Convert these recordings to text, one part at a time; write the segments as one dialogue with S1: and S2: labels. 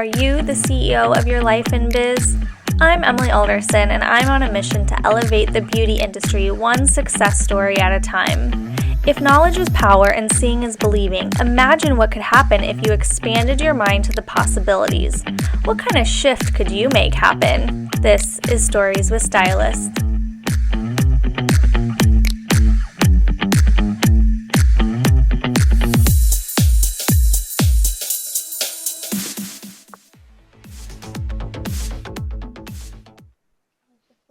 S1: Are you the CEO of your life and biz? I'm Emily Alderson, and I'm on a mission to elevate the beauty industry one success story at a time. If knowledge is power and seeing is believing, imagine what could happen if you expanded your mind to the possibilities. What kind of shift could you make happen? This is Stories with Stylists.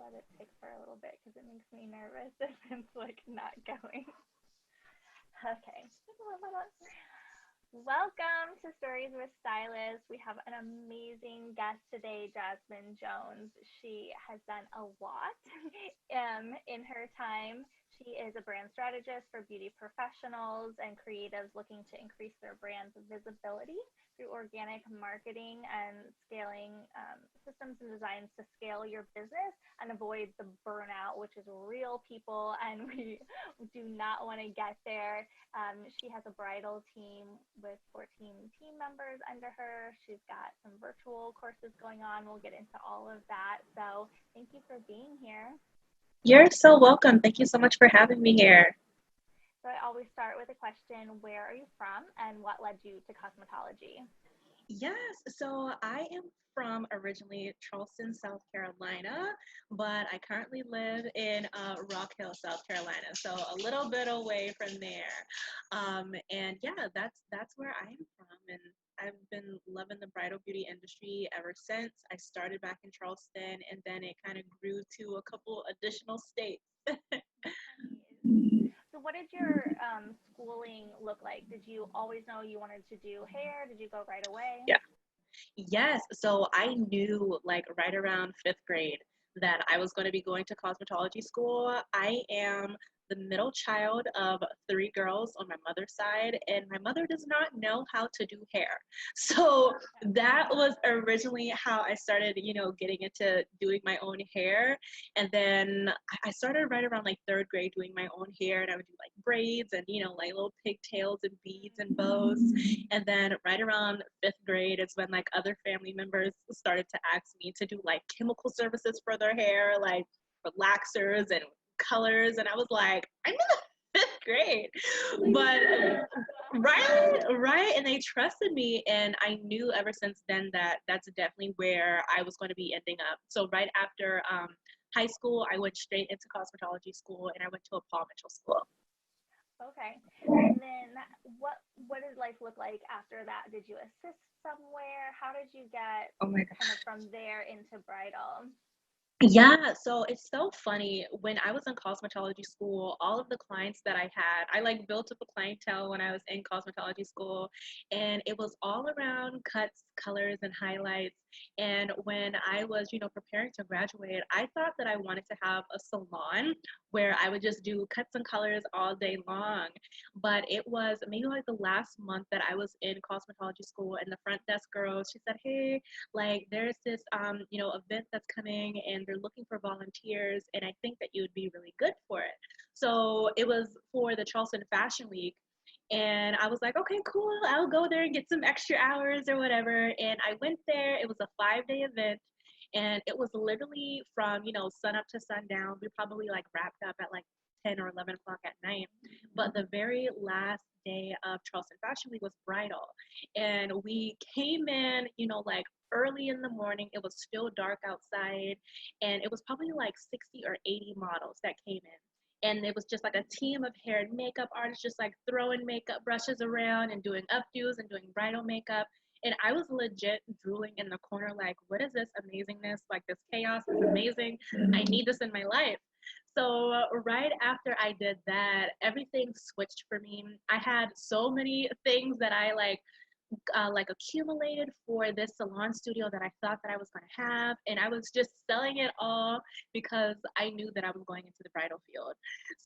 S1: Let it take for a little bit because it makes me nervous if it's not going. Okay. Welcome to Stories with Stylists. We have an amazing guest today, Jasmine Jones. She has done a lot in her time. She is a brand strategist for beauty professionals and creatives looking to increase their brand's visibility through organic marketing and scaling systems and designs to scale your business and avoid the burnout, which is real, people, and we do not want to get there. She has a bridal team with 14 team members under her. She's got some virtual courses going on. We'll get into all of that. So thank you for being here.
S2: You're so welcome. Thank you so much for having me here.
S1: So I always start with a question: where are you from and what led you to cosmetology?
S2: Yes, so I am from originally Charleston, South Carolina, but I currently live in Rock Hill, South Carolina, so a little bit away from there. And yeah, that's where I am from, and I've been loving the bridal beauty industry ever since. I started back in Charleston, and then it kind of grew to a couple additional states.
S1: So what did your schooling look like? Did you always know you wanted to do hair? Did you go right away?
S2: Yeah. Yes, so I knew like right around fifth grade that I was going to be going to cosmetology school. I am the middle child of three girls on my mother's side, and my mother does not know how to do hair. So that was originally how I started, getting into doing my own hair. And then I started right around like third grade doing my own hair, and I would do like braids and, like little pigtails and beads and bows. And then right around fifth grade is when like other family members started to ask me to do like chemical services for their hair, like relaxers and colors. And I was like, I'm in the fifth grade. But right. And they trusted me. And I knew ever since then that that's definitely where I was going to be ending up. So right after high school, I went straight into cosmetology school, and I went to a Paul Mitchell school.
S1: Okay. And then what did life look like after that? Did you assist somewhere? How did you get
S2: Oh my
S1: kind
S2: God.
S1: of from there into bridal?
S2: Yeah, so it's so funny. When I was in cosmetology school, all of the clients that I had, I like built up a clientele when I was in cosmetology school, and it was all around cuts, colors, and highlights. And when I was, preparing to graduate, I thought that I wanted to have a salon where I would just do cuts and colors all day long. But it was maybe like the last month that I was in cosmetology school, and the front desk girl, she said, "Hey, like there's this event that's coming, and they're looking for volunteers, and I think that you would be really good for it." So it was for the Charleston Fashion Week, and I was like, okay, cool, I'll go there and get some extra hours or whatever. And I went there. It was a 5-day event, and it was literally from sun up to sundown. We probably like wrapped up at like 10 or 11 o'clock at night. But the very last day of Charleston Fashion Week was bridal, and we came in like early in the morning. It was still dark outside, and it was probably like 60 or 80 models that came in. And it was just like a team of hair and makeup artists just like throwing makeup brushes around and doing updos and doing bridal makeup. And I was legit drooling in the corner, like, what is this amazingness? Like, this chaos is amazing. I need this in my life. So, right after I did that, everything switched for me. I had so many things that I like accumulated for this salon studio that I thought that I was going to have, and I was just selling it all because I knew that I was going into the bridal field.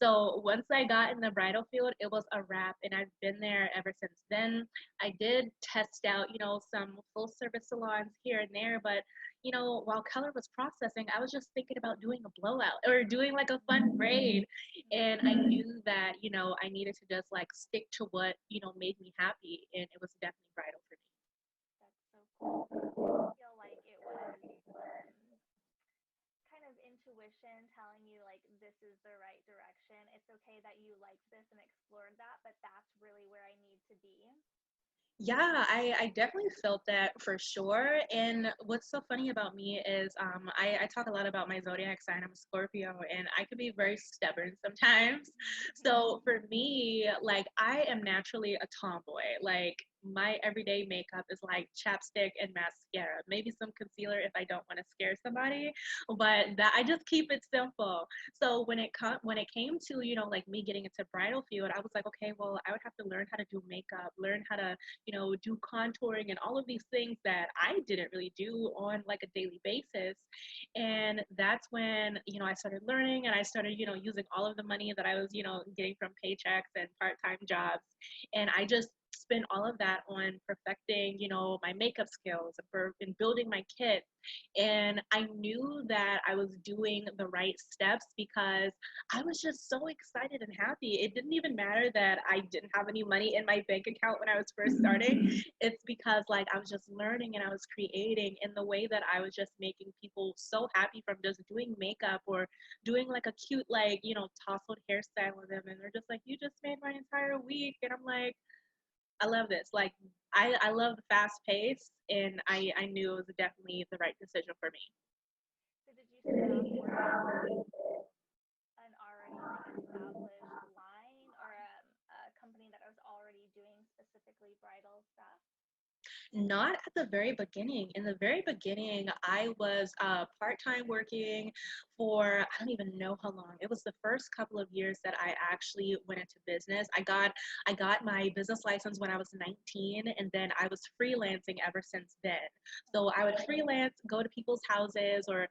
S2: So once I got in the bridal field, it was a wrap, and I've been there ever since then. I did test out, some full service salons here and there, but while color was processing, I was just thinking about doing a blowout or doing like a fun braid. And I knew that, I needed to just like stick to what, made me happy. And it was definitely bridal for me.
S1: That's so Did you feel like it was kind of intuition telling you like this is the right direction? It's okay that you liked this and explored that, but that's really where I need to be.
S2: Yeah, I definitely felt that for sure. And what's so funny about me is I talk a lot about my zodiac sign. I'm a Scorpio and I can be very stubborn sometimes. So for me, like I am naturally a tomboy. Like my everyday makeup is like chapstick and mascara, maybe some concealer if I don't want to scare somebody, but that I just keep it simple. So when it came to, like me getting into bridal field, I was like, okay, well, I would have to learn how to do makeup, learn how to do contouring and all of these things that I didn't really do on like a daily basis. And that's when, I started learning and I started, using all of the money that I was, getting from paychecks and part-time jobs. And I just spent all of that on perfecting, my makeup skills and building my kit. And I knew that I was doing the right steps because I was just so excited and happy. It didn't even matter that I didn't have any money in my bank account when I was first starting. It's because like I was just learning and I was creating in the way that I was just making people so happy from just doing makeup or doing like a cute like, tousled hairstyle with them. And they're just like, you just made my entire week. And I'm like, I love this. Like I love the fast pace and I knew it was definitely the right decision for me.
S1: So did you start off working with an already like established line or a company that was already doing specifically bridal stuff?
S2: Not at the very beginning. In the very beginning, I was part time working for I don't even know how long. It was the first couple of years that I actually went into business. I got my business license when I was 19, and then I was freelancing ever since then. So I would freelance, go to people's houses, or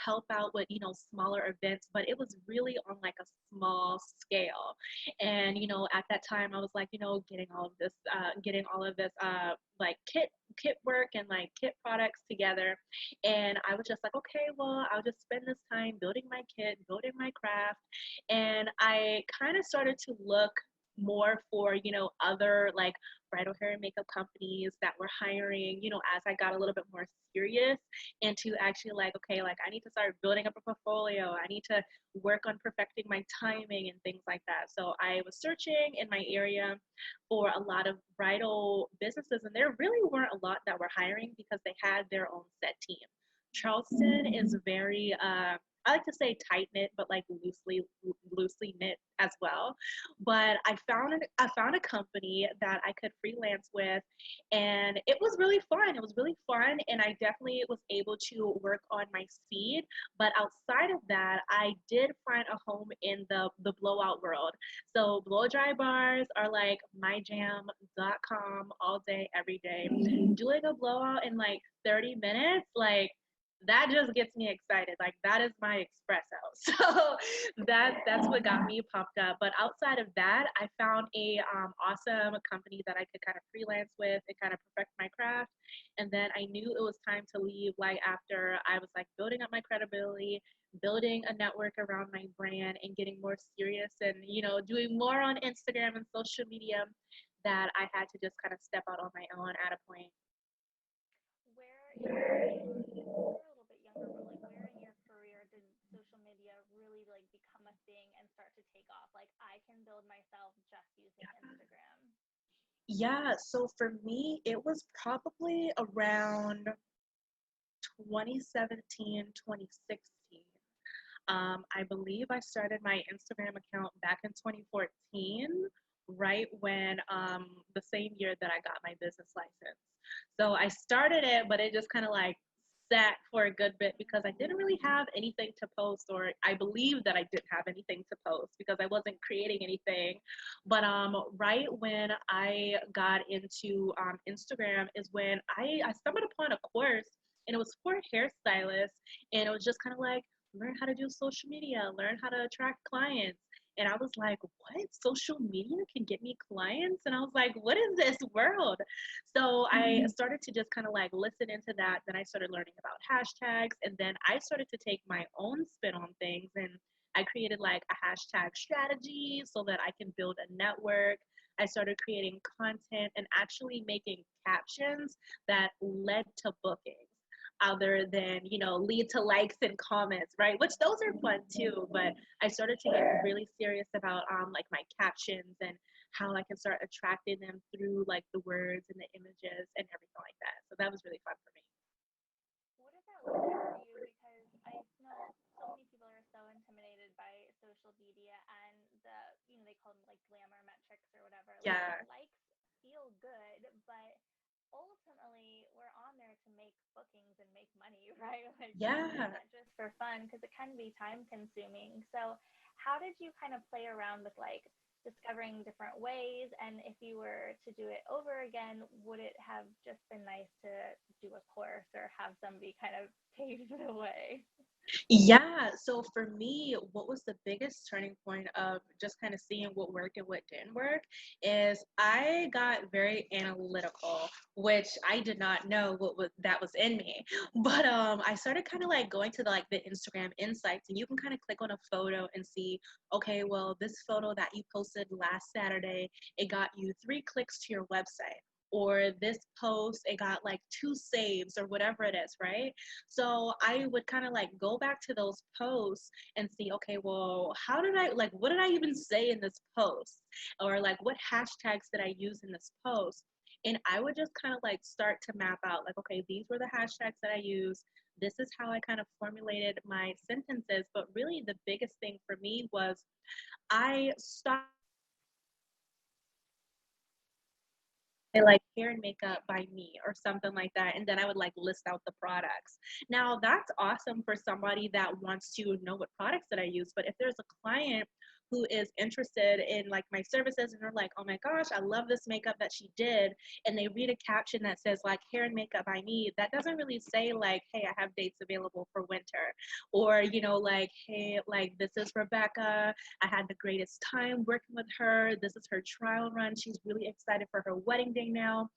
S2: help out with smaller events, but it was really on like a small scale. And at that time, I was like getting all of this like kit work and like kit products together. And I was just like, okay, well, I'll just spend this time building my kit, building my craft. And I kind of started to look more for other like bridal hair and makeup companies that were hiring as I got a little bit more serious, and to actually like, okay, like I need to start building up a portfolio, I need to work on perfecting my timing and things like that. So I was searching in my area for a lot of bridal businesses, and there really weren't a lot that were hiring because they had their own set team. Charleston is very I like to say tight knit, but like loosely knit as well. But I found a company that I could freelance with, and it was really fun. It was really fun, and I definitely was able to work on my speed. But outside of that, I did find a home in the blowout world. So blow dry bars are like myjam.com all day, every day. Doing a blowout in like 30 minutes, like that just gets me excited. Like that is my espresso. So that's what got me pumped up. But outside of that, I found a awesome company that I could kind of freelance with and kind of perfect my craft. And then I knew it was time to leave. Like after I was like building up my credibility, building a network around my brand, and getting more serious, and doing more on Instagram and social media, that I had to just kind of step out on my own at a point.
S1: Where in you're a little bit younger, but like where in your career did social media really like become a thing and start to take off? Like I can build myself just using Instagram.
S2: Yeah, so for me, it was probably around 2017, 2016. I believe I started my Instagram account back in 2014, right when the same year that I got my business license. So I started it, but it just kind of like sat for a good bit because I didn't really have anything to post, or I believe that I didn't have anything to post because I wasn't creating anything. But right when I got into Instagram is when I stumbled upon a course, and it was for hairstylists, and it was just kind of like learn how to do social media, learn how to attract clients. And I was like, what? Social media can get me clients? And I was like, what is this world? So I started to just kind of like listen into that. Then I started learning about hashtags. And then I started to take my own spin on things. And I created like a hashtag strategy so that I can build a network. I started creating content and actually making captions that led to bookings other than, lead to likes and comments, right? Which those are fun too, but I started to get really serious about like my captions and how I can start attracting them through like the words and the images and everything like that. So that was really fun for me.
S1: What does that look like for you? Because I know so many people are so intimidated by social media and they call them like glamour metrics or whatever. Like
S2: Yeah.
S1: likes feel good, but ultimately we're on there to make bookings and make money, right? Like we're doing
S2: Yeah.
S1: that just for fun because it can be time consuming. So how did you kind of play around with like discovering different ways, and if you were to do it over again, would it have just been nice to do a course or have somebody kind of pave the way?
S2: Yeah, so for me, what was the biggest turning point of just kind of seeing what worked and what didn't work is I got very analytical, which I did not know what was that was in me. But I started kind of like going to the Instagram insights, and you can kind of click on a photo and see, okay, well, this photo that you posted last Saturday, it got you 3 clicks to your website. Or this post, it got like 2 saves or whatever it is, right? So I would kind of like go back to those posts and see, okay, well, what did I even say in this post? Or like, what hashtags did I use in this post? And I would just kind of like start to map out, like, okay, these were the hashtags that I used. This is how I kind of formulated my sentences. But really, the biggest thing for me was I stopped like hair and makeup by me or something like that, and then I would like list out the products. Now that's awesome for somebody that wants to know what products that I use, but if there's a client who is interested in like my services and they're like, oh my gosh, I love this makeup that she did, and they read a caption that says like hair and makeup by me, that doesn't really say like, hey, I have dates available for winter, or like, hey, like this is Rebecca, I had the greatest time working with her. This is her trial run. She's really excited for her wedding day now.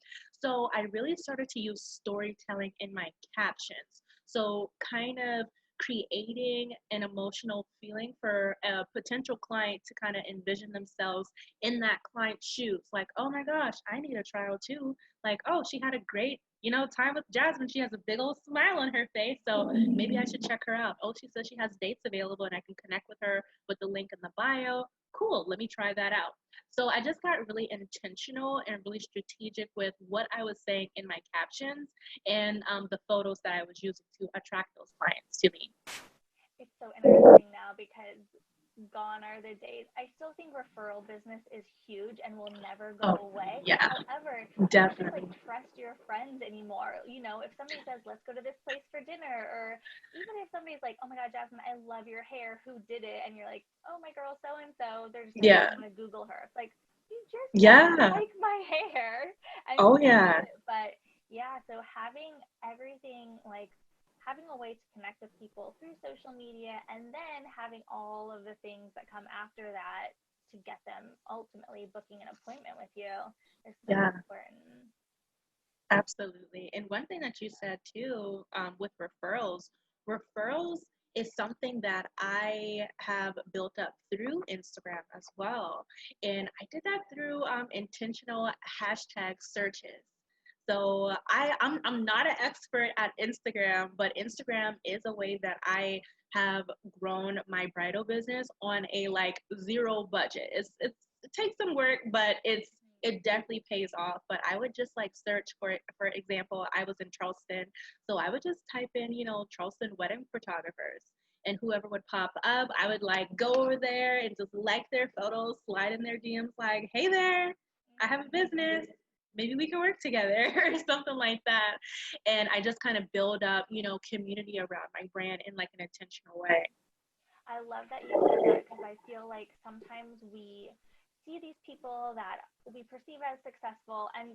S2: So I really started to use storytelling in my captions. So kind of creating an emotional feeling for a potential client to kind of envision themselves in that client's shoes. Like, oh my gosh, I need a trial too. Like, oh, she had a great time with Jasmine. She has a big old smile on her face. So maybe I should check her out. Oh, she says she has dates available and I can connect with her with the link in the bio. Cool, let me try that out. So I just got really intentional and really strategic with what I was saying in my captions and the photos that I was using to attract those clients to me.
S1: It's so interesting now because gone are the days. I still think referral business is huge and will never
S2: Oh,
S1: go away.
S2: yeah,
S1: However, you can't just like
S2: definitely.
S1: trust your friends anymore. If somebody says, let's go to this place for dinner, or even if somebody's like, oh my God, Jasmine, I love your hair. Who did it? And you're like, oh, my girl, so and so. They're just like,
S2: Yeah,
S1: I'm going to Google her. It's like, you just don't
S2: yeah.
S1: like my hair. And
S2: Oh,
S1: that's
S2: yeah,
S1: it. But yeah, so having everything like having a way to connect with people through social media and then having all of the things that come after that to get them ultimately booking an appointment with you is so
S2: yeah.
S1: important.
S2: Absolutely. And one thing that you said too, with referrals is something that I have built up through Instagram as well. And I did that through intentional hashtag searches. So I'm not an expert at Instagram, but Instagram is a way that I have grown my bridal business on a like zero budget. It takes some work, but it definitely pays off. But I would just like search for example, I was in Charleston, so I would just type in, Charleston wedding photographers. And whoever would pop up, I would like go over there and just like their photos, slide in their DMs like, hey there, I have a business. Maybe we can work together or something like that. And I just kind of build up, community around my brand in like an intentional way.
S1: I love that you said that because I feel like sometimes we see these people that we perceive as successful and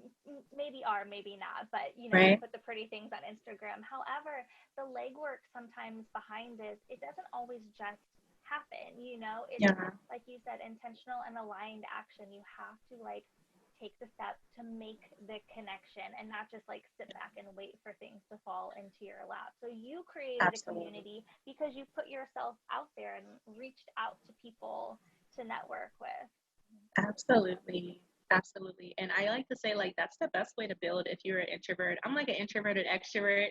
S1: maybe are, maybe not, but they
S2: Right?
S1: put the pretty things on Instagram. However, the legwork sometimes behind this, it doesn't always just happen. It's
S2: Yeah,
S1: like you said, intentional and aligned action. You have to like take the steps to make the connection and not just like sit back and wait for things to fall into your lap. So you created a
S2: absolutely.
S1: community because you put yourself out there and reached out to people to network with.
S2: Absolutely. Absolutely. And I like to say, like, that's the best way to build if you're an introvert. I'm like an introverted extrovert.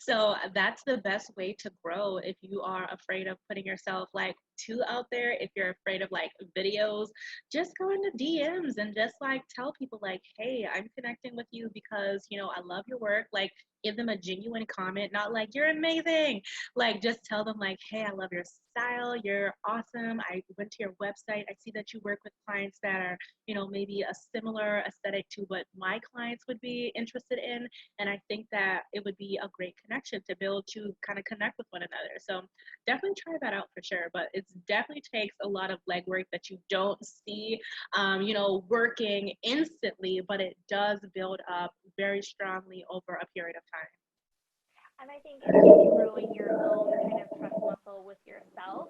S2: So that's the best way to grow if you are afraid of putting yourself like too out there. If you're afraid of like videos, just go into DMs and just like tell people, like, hey, I'm connecting with you because, I love your work. Like, give them a genuine comment, not like, you're amazing. Like, just tell them, like, hey, I love your style. You're awesome. I went to your website. I see that you work with clients that are maybe a similar aesthetic to what my clients would be interested in. And I think that it would be a great connection to build to kind of connect with one another. So definitely try that out for sure. But it definitely takes a lot of legwork that you don't see, working instantly, but it does build up very strongly over a period of time.
S1: And I think it's just growing your own kind of trust muscle with yourself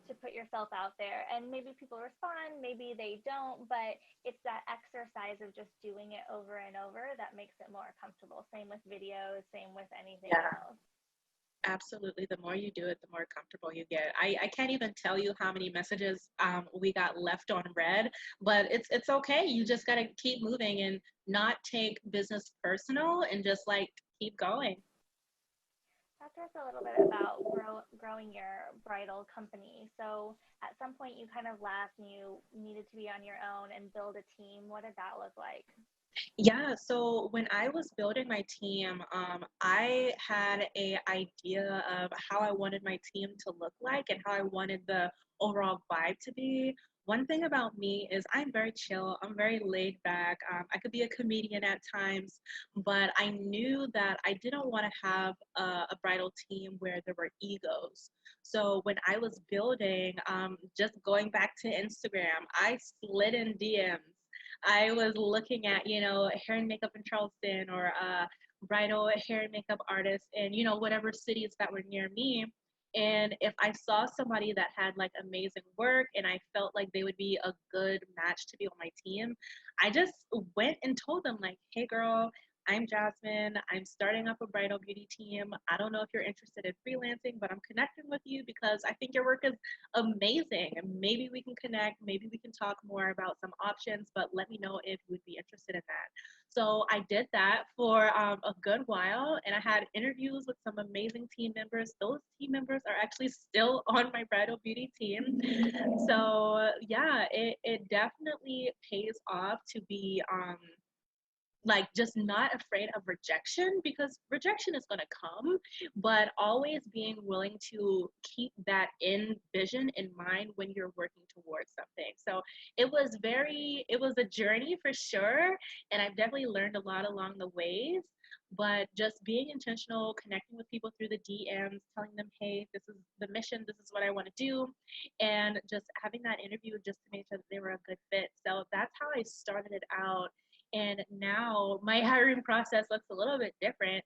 S1: to put yourself out there. And maybe people respond, maybe they don't, but it's that exercise of just doing it over and over that makes it more comfortable. Same with videos, same with anything
S2: Yeah.
S1: else.
S2: Absolutely. The more you do it, the more comfortable you get. I can't even tell you how many messages we got left on red, but it's okay. You just gotta keep moving and not take business personal and just like keep going.
S1: Talk to us a little bit about growing your bridal company. So, at some point, you kind of left and you needed to be on your own and build a team. What did that look like?
S2: Yeah, so when I was building my team, I had a idea of how I wanted my team to look like and how I wanted the overall vibe to be. One thing about me is I'm very chill. I'm very laid back. I could be a comedian at times, but I knew that I didn't want to have a bridal team where there were egos. So when I was building, just going back to Instagram, I slid in DMs. I was looking at, hair and makeup in Charleston or bridal hair and makeup artists in, whatever cities that were near me. And if I saw somebody that had like amazing work and I felt like they would be a good match to be on my team, I just went and told them, like, hey, girl, I'm Jasmine. I'm starting up a bridal beauty team. I don't know if you're interested in freelancing, but I'm connecting with you because I think your work is amazing. And maybe we can connect. Maybe we can talk more about some options, but let me know if you would be interested in that. So I did that for a good while, and I had interviews with some amazing team members. Those team members are actually still on my bridal beauty team. So yeah, it definitely pays off to be like just not afraid of rejection, because rejection is going to come, but always being willing to keep that in vision in mind when you're working towards something. So it was a journey for sure, and I've definitely learned a lot along the ways. But just being intentional, connecting with people through the DMs, telling them, hey, this is the mission, this is what I want to do, and just having that interview just to make sure that they were a good fit. So that's how I started it out. And now my hiring process looks a little bit different,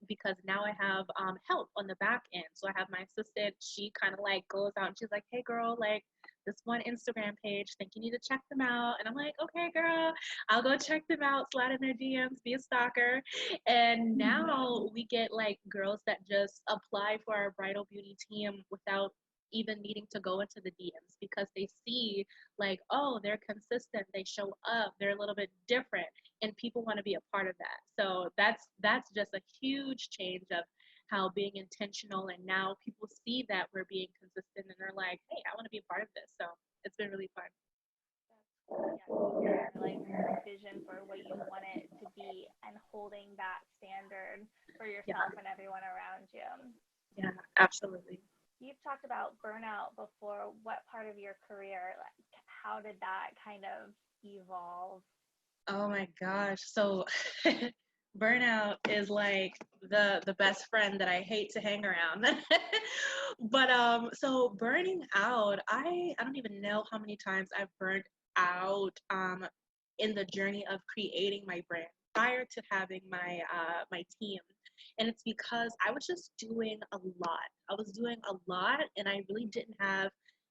S2: because now I have help on the back end. So I have my assistant. She kind of like goes out and she's like, hey, girl, like this one Instagram page, think you need to check them out. And I'm like, okay, girl, I'll go check them out, slide in their DMs, be a stalker. And now we get like girls that just apply for our bridal beauty team without even needing to go into the DMs, because they see like, oh, they're consistent, they show up, they're a little bit different, and people want to be a part of that. So that's just a huge change of how being intentional, and now people see that we're being consistent and they're like, hey, I want to be a part of this. So it's been really fun.
S1: That's cool. Yeah, seeing your like vision for what you want it to be and holding that standard for
S2: Yeah,
S1: yourself and everyone around you.
S2: yeah, absolutely.
S1: You've talked about burnout before. What part of your career, like, how did that kind of evolve?
S2: Oh my gosh. So burnout is like the best friend that I hate to hang around. But so burning out, I don't even know how many times I've burned out in the journey of creating my brand prior to having my team. And it's because I was just doing a lot. I was doing a lot and I really didn't have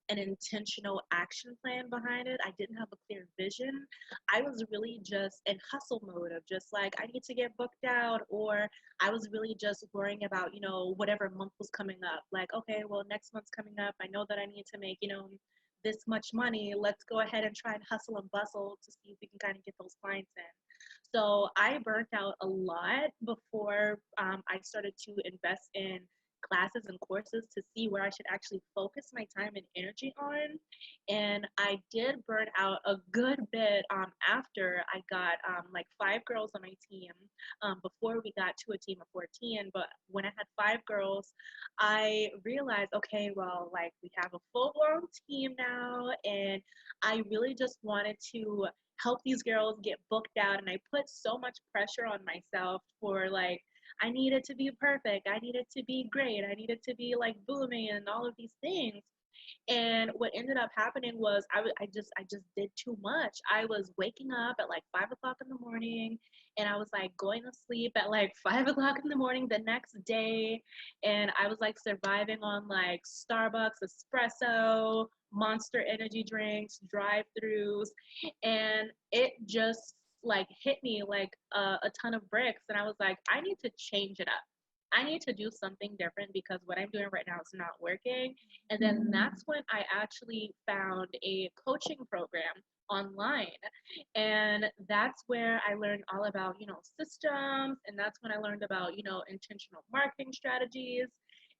S2: an intentional action plan behind it. I didn't have a clear vision. I was really just in hustle mode of just like, I need to get booked out, or I was really just worrying about, whatever month was coming up. Like, okay, well, next month's coming up. I know that I need to make, this much money. Let's go ahead and try and hustle and bustle to see if we can kind of get those clients in. So I burnt out a lot before I started to invest in classes and courses to see where I should actually focus my time and energy on. And I did burn out a good bit after I got like 5 girls on my team before we got to a team of 14. But when I had 5 girls, I realized, okay, well, like we have a full blown team now, and I really just wanted to help these girls get booked out. And I put so much pressure on myself for like, I needed to be perfect. I needed to be great. I needed to be like booming and all of these things. And what ended up happening was I just did too much. I was waking up at like 5 o'clock in the morning, and I was like going to sleep at like 5 o'clock in the morning the next day, and I was like surviving on like Starbucks espresso, Monster energy drinks, drive-throughs, and it just like hit me like a ton of bricks, and I was like, I need to change it up. I need to do something different because what I'm doing right now is not working. And then that's when I actually found a coaching program online. And that's where I learned all about, systems. And that's when I learned about, intentional marketing strategies.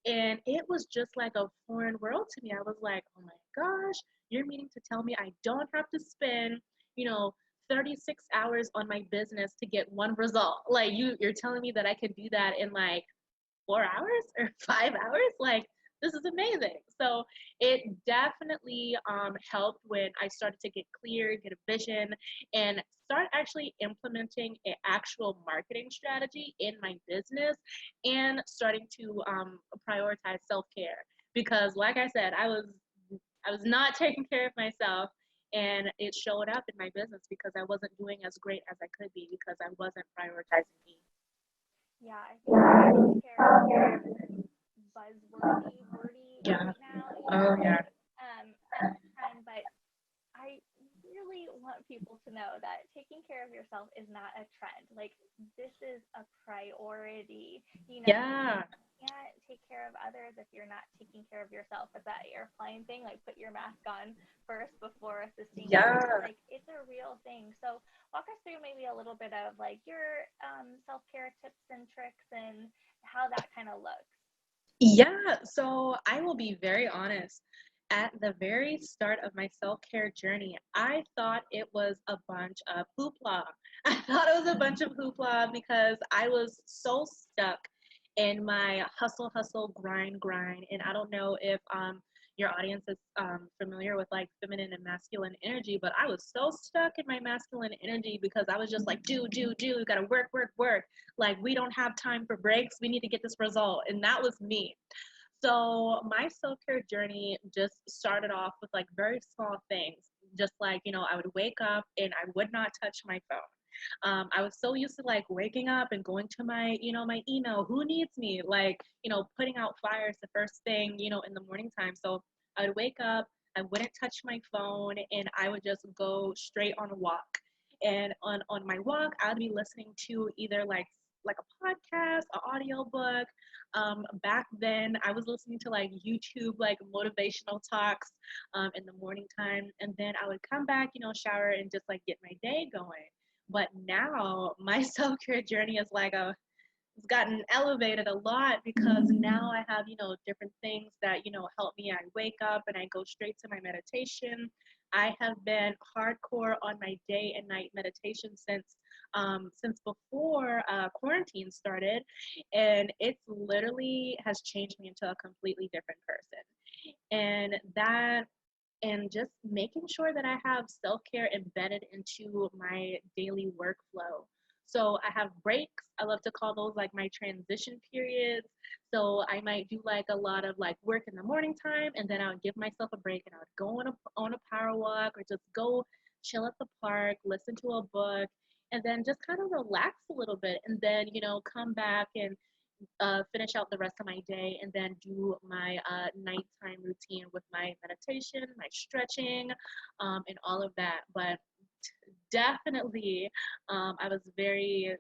S2: And it was just like a foreign world to me. I was like, oh my gosh, you're meaning to tell me I don't have to spend, you know, 36 hours on my business to get one result. Like you're telling me that I could do that in like 4 hours or 5 hours. Like, this is amazing. So it definitely helped when I started to get clear, get a vision, and start actually implementing an actual marketing strategy in my business, and starting to prioritize self-care. Because like I said, I was not taking care of myself, and it showed up in my business because I wasn't doing as great as I could be because I wasn't prioritizing me.
S1: Yeah, I think self-care is very buzzwordy, wordy
S2: Yeah.
S1: right now,
S2: Oh yeah.
S1: at this time, but I really want people to know that taking care of yourself is not a trend. Like, this is a priority.
S2: Yeah.
S1: You can't take care of others if you're not taking care of yourself. It's that airplane thing, like put your mask on first before assisting others.
S2: Yeah.
S1: Like, it's a real thing. So walk us through maybe a little bit of like your self-care tips and tricks and how that kind of looks.
S2: Yeah, so I will be very honest. At the very start of my self-care journey, I thought it was a bunch of hoopla. I thought it was a bunch of hoopla because I was so stuck in my hustle, hustle, grind, grind. And I don't know if your audience is familiar with like feminine and masculine energy, but I was so stuck in my masculine energy because I was just like, do, we gotta work, work, work. Like, we don't have time for breaks. We need to get this result. And that was me. So my self-care journey just started off with like very small things. Just like, I would wake up and I would not touch my phone. I was so used to like waking up and going to my email. Who needs me? Like, putting out fires the first thing, in the morning time. So I would wake up, I wouldn't touch my phone, and I would just go straight on a walk. And on my walk, I'd be listening to either like a podcast, an audio book. Back then, I was listening to like YouTube, like motivational talks in the morning time, and then I would come back, shower and just like get my day going. But now my self care journey is like it's gotten elevated a lot because now I have, different things that, help me. I wake up and I go straight to my meditation. I have been hardcore on my day and night meditation since before quarantine started, and it's literally has changed me into a completely different person. And just making sure that I have self care embedded into my daily workflow. So I have breaks. I love to call those like my transition periods. So I might do like a lot of like work in the morning time, and then I would give myself a break, and I would go on a power walk or just go chill at the park, listen to a book, and then just kind of relax a little bit, and then come back and finish out the rest of my day, and then do my nighttime routine with my meditation, my stretching, and all of that. But definitely, I was very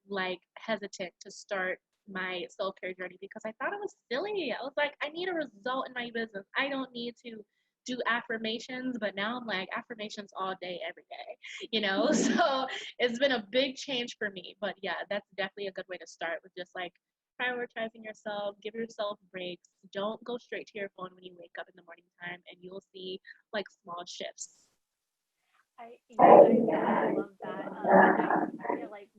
S2: like hesitant to start my self care journey because I thought it was silly. I was like, I need a result in my business. I don't need to do affirmations, but now I'm like affirmations all day, every day, you know? So it's been a big change for me. But yeah, that's definitely a good way to start with just like prioritizing yourself, give yourself breaks. Don't go straight to your phone when you wake up in the morning time, and you'll see like small shifts.
S1: I really love that. I feel like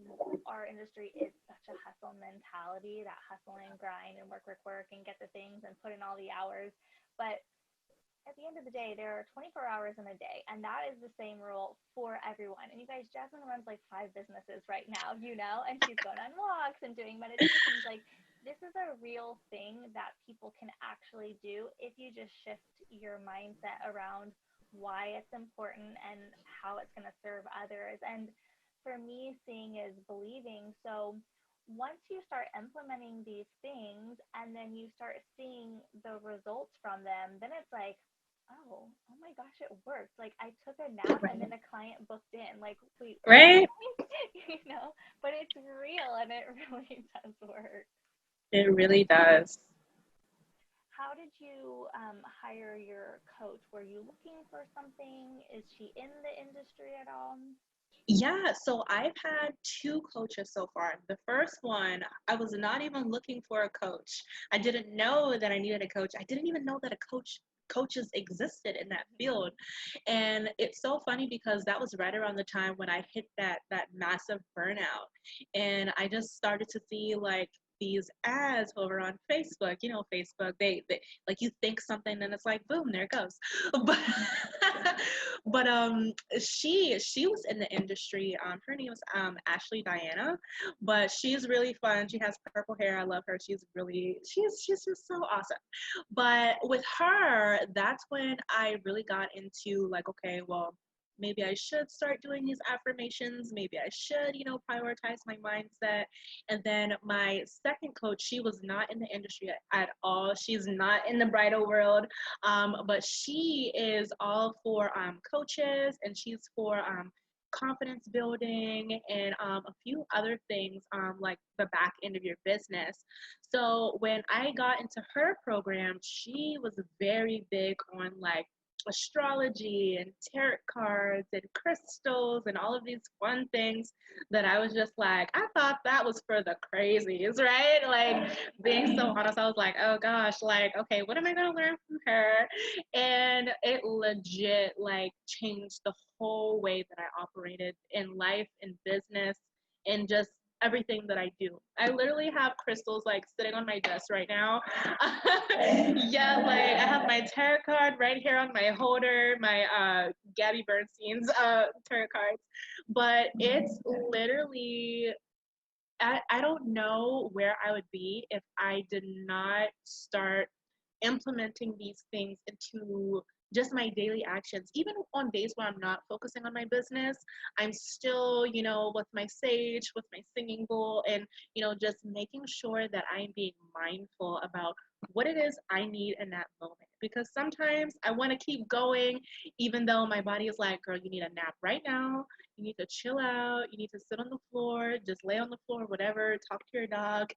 S1: our industry is such a hustle mentality, that hustle and grind and work and get the things and put in all the hours. But at the end of the day, there are 24 hours in a day, and that is the same rule for everyone. And you guys, Jasmine runs like 5 businesses right now, and she's going on walks and doing meditations. Like, this is a real thing that people can actually do if you just shift your mindset around why it's important and how it's going to serve others. And for me, seeing is believing. So once you start implementing these things and then you start seeing the results from them, then it's like, oh my gosh, it worked. Like, I took a nap and then a client booked in. Like, wait, what?
S2: Right?
S1: But it's real and it really does work.
S2: It really does.
S1: How did you hire your coach? Were you looking for something? Is she in the industry at all?
S2: Yeah, so I've had two coaches so far. The first one, I was not even looking for a coach. I didn't know that I needed a coach. I didn't even know that coaches existed in that field. And it's so funny because that was right around the time when I hit that massive burnout. And I just started to see like these ads over on Facebook. You know, Facebook, they like you think something and it's like boom, there it goes. But but she was in the industry. Her name is Ashley Diana, but she's really fun. She has purple hair. I love her. She's just so awesome. But with her, that's when I really got into like, okay, well, maybe I should start doing these affirmations. Maybe I should, prioritize my mindset. And then my second coach, she was not in the industry at all. She's not in the bridal world, but she is all for coaches, and she's for confidence building and a few other things like the back end of your business. So when I got into her program, she was very big on like astrology and tarot cards and crystals and all of these fun things that I was just like, I thought that was for the crazies, right? Like, being so honest, I was like, oh gosh, like, okay, what am I gonna learn from her? And it legit like changed the whole way that I operated in life, in business, and just everything that I do. I literally have crystals like sitting on my desk right now. Yeah, like I have my tarot card right here on my holder, my Gabby Bernstein's tarot cards. But it's literally I don't know where I would be if I did not start implementing these things into just my daily actions. Even on days when I'm not focusing on my business, I'm still, with my sage, with my singing bowl, and, just making sure that I'm being mindful about what it is I need in that moment. Because sometimes I want to keep going, even though my body is like, girl, you need a nap right now. You need to chill out. You need to sit on the floor, just lay on the floor, whatever, talk to your dog.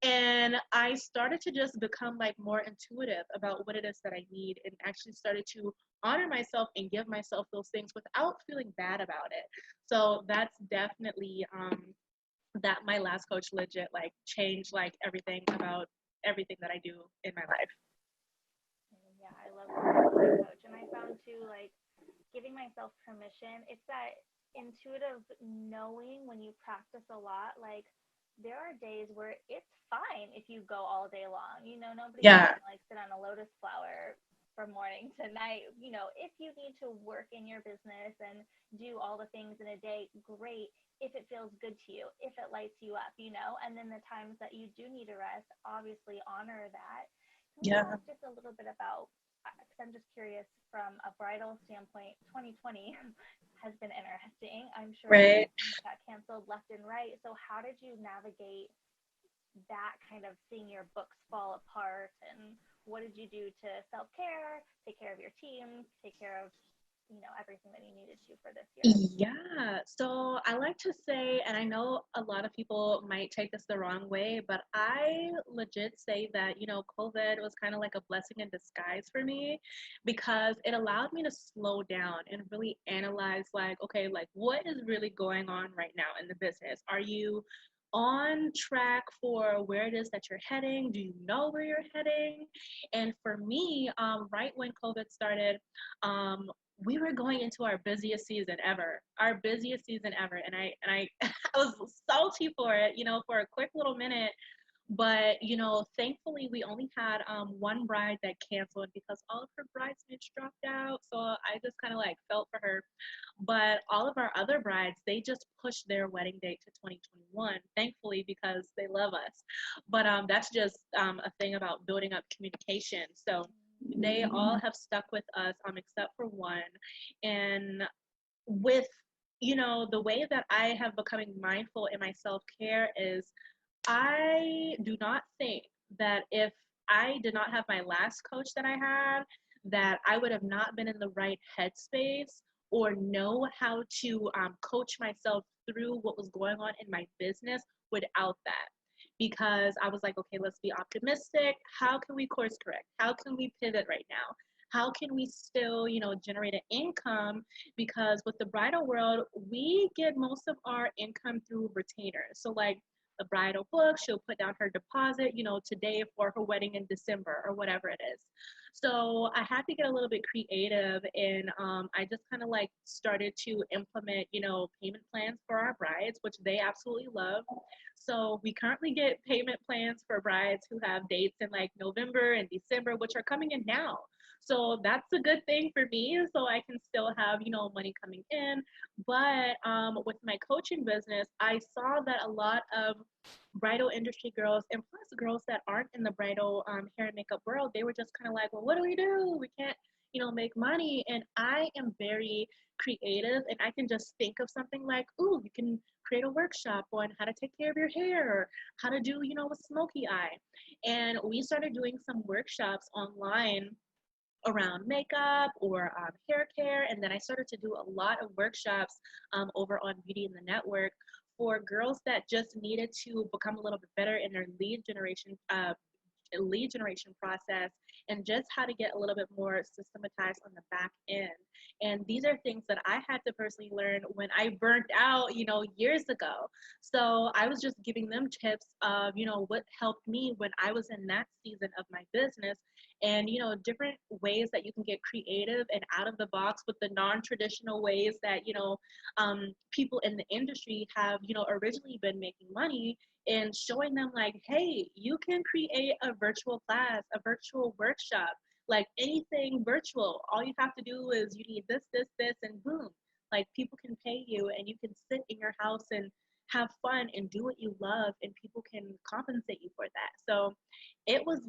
S2: And I started to just become like more intuitive about what it is that I need, and actually started to honor myself and give myself those things without feeling bad about it. So that's definitely that my last coach legit like changed like everything about everything that I do in my life.
S1: Yeah, I love working with a coach. And I found too, like, giving myself permission, it's that intuitive knowing when you practice a lot. Like, there are days where it's fine if you go all day long. Nobody's
S2: Yeah.
S1: gonna like sit on a lotus flower from morning to night. If you need to work in your business and do all the things in a day, great. If it feels good to you, if it lights you up, and then the times that you do need a rest, obviously honor that. Can we
S2: Yeah.
S1: talk just a little bit about, because I'm just curious from a bridal standpoint, 2020 has been interesting. I'm sure
S2: Right.
S1: things got canceled left and right. So how did you navigate that, kind of seeing your books fall apart, and what did you do to self-care, take care of your team, take care of everything that you needed to for this year?
S2: Yeah, so I like to say, and I know a lot of people might take this the wrong way, but I legit say that, COVID was kind of like a blessing in disguise for me because it allowed me to slow down and really analyze, like, okay, like what is really going on right now in the business? Are you on track for where it is that you're heading? Do you know where you're heading? And for me, right when COVID started, um, we were going into our busiest season ever, and I I was salty for it, for a quick little minute. But thankfully we only had one bride that canceled because all of her bridesmaids dropped out. So I just kind of like felt for her. But all of our other brides, they just pushed their wedding date to 2021, thankfully, because they love us. But that's just a thing about building up communication. So they all have stuck with us, except for one. And with the way that I have becoming mindful in my self-care is I do not think that if I did not have my last coach that I had, that I would have not been in the right headspace or know how to coach myself through what was going on in my business without that. Because I was like, okay, let's be optimistic. How can we course correct? How can we pivot right now? How can we still, generate an income? Because with the bridal world, we get most of our income through retainers. So, like, the bridal book, she'll put down her deposit, today for her wedding in December or whatever it is. So I had to get a little bit creative, and I just kind of like started to implement, payment plans for our brides, which they absolutely love. So we currently get payment plans for brides who have dates in like November and December, which are coming in now. So that's a good thing for me. So I can still have, money coming in. But with my coaching business, I saw that a lot of bridal industry girls and plus girls that aren't in the bridal hair and makeup world, they were just kind of like, well, what do we do? We can't, make money. And I am very creative and I can just think of something like, ooh, you can create a workshop on how to take care of your hair or how to do, a smoky eye. And we started doing some workshops online around makeup or hair care. And then I started to do a lot of workshops over on Beauty in the Network for girls that just needed to become a little bit better in their lead generation process and just how to get a little bit more systematized on the back end. And these are things that I had to personally learn when I burnt out, years ago. So I was just giving them tips of, what helped me when I was in that season of my business and, different ways that you can get creative and out of the box with the non-traditional ways that, people in the industry have, originally been making money and showing them like, hey, you can create a virtual class, a virtual workshop, like anything virtual. All you have to do is you need this, and boom. Like people can pay you and you can sit in your house and have fun and do what you love and people can compensate you for that. So it was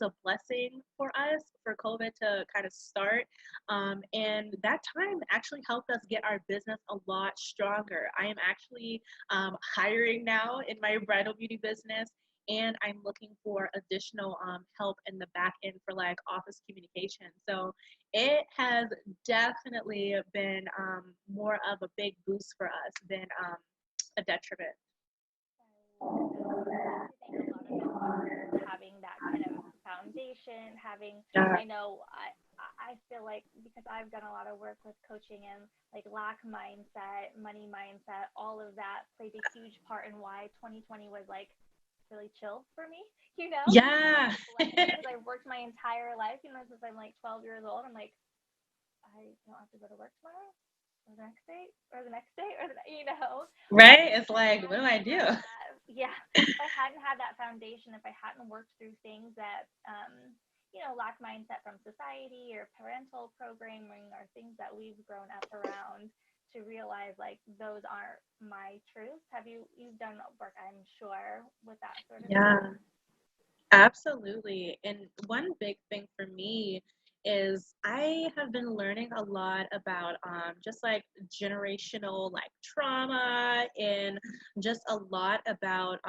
S2: a blessing for us for COVID to kind of start. And that time actually helped us get our business a lot stronger. I am actually hiring now in my bridal beauty business. And I'm looking for additional help in the back end for like office communication. So it has definitely been more of a big boost for us than a detriment.
S1: I think a lot of it starts having that kind of foundation, having,
S2: Yeah.
S1: I know, I feel like because I've done a lot of work with coaching and like lack mindset, money mindset, all of that played a huge part in why 2020 was like really chill for me,
S2: Yeah.
S1: because I worked my entire life, since I'm like 12 years old. I'm like, I don't have to go to work tomorrow or the next day or the next day or but
S2: Right? It's
S1: if I
S2: like, what do
S1: hadn't
S2: I do?
S1: had that, yeah, if I hadn't had that foundation, if I hadn't worked through things that lack mindset from society or parental programming or things that we've grown up around, to realize like those aren't my truths. You've done work, I'm sure, with that sort of thing?
S2: Yeah. Absolutely. And one big thing for me is I have been learning a lot about just like generational like trauma and just a lot about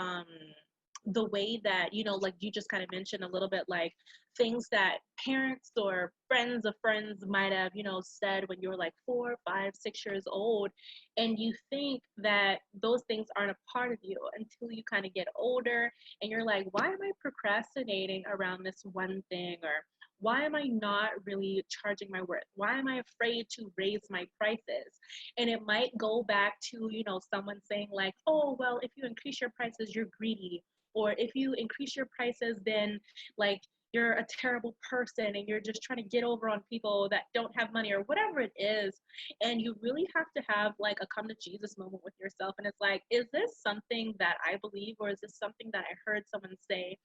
S2: the way that, like you just kind of mentioned a little bit, like things that parents or friends of friends might have, said when you were like 4, 5, 6 years old. And you think that those things aren't a part of you until you kind of get older and you're like, why am I procrastinating around this one thing? Or why am I not really charging my worth? Why am I afraid to raise my prices? And it might go back to, someone saying like, oh, well, if you increase your prices, you're greedy. Or if you increase your prices, then like you're a terrible person and you're just trying to get over on people that don't have money or whatever it is. And you really have to have like a come to Jesus moment with yourself. And it's like, is this something that I believe, or is this something that I heard someone say,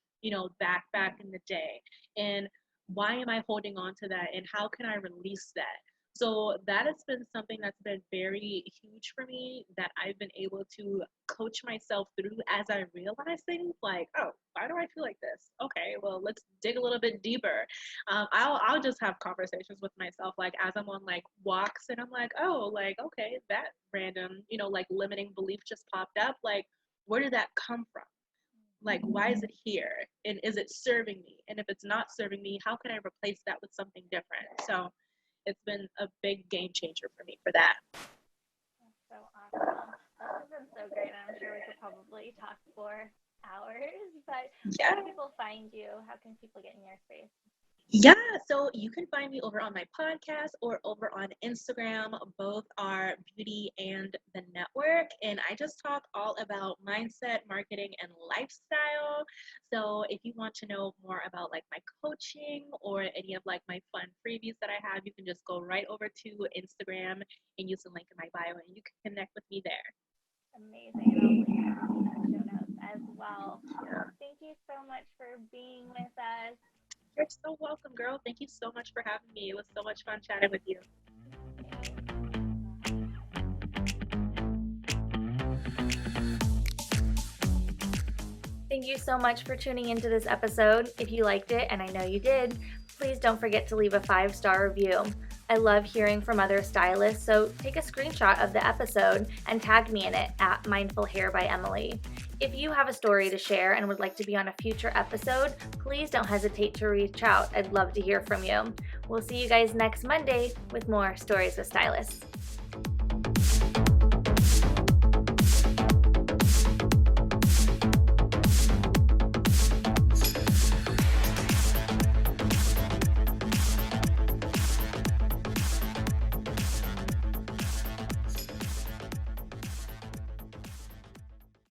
S2: back in the day? And why am I holding on to that? And how can I release that? So that has been something that's been very huge for me, that I've been able to coach myself through as I realize things like, oh, why do I feel like this? Okay, well, let's dig a little bit deeper. I'll just have conversations with myself, like as I'm on like walks, and I'm like, oh, like okay, that random, like limiting belief just popped up. Like, where did that come from? Like, why is it here? And is it serving me? And if it's not serving me, how can I replace that with something different? So it's been a big game changer for me for that.
S1: That's so awesome. This has been so great. I'm sure we could probably talk for hours, but
S2: Yeah.
S1: how can people find you? How can people get in your space?
S2: Yeah, so you can find me over on my podcast or over on Instagram. Both are Beauty and the Network. And I just talk all about mindset, marketing, and lifestyle. So if you want to know more about like my coaching or any of like my fun freebies that I have, you can just go right over to Instagram and use the link in my bio and you can connect with me there.
S1: Amazing. And I'll link everything in the show notes as well.
S2: Yeah.
S1: Thank you so much for being with us.
S2: You're so welcome, girl. Thank you so much for having me. It was so much fun chatting with you.
S1: Thank you so much for tuning into this episode. If you liked it, and I know you did, please don't forget to leave a 5-star review. I love hearing from other stylists, so take a screenshot of the episode and tag me in it at Mindful Hair by Emily. If you have a story to share and would like to be on a future episode, please don't hesitate to reach out. I'd love to hear from you. We'll see you guys next Monday with more Stories with Stylists.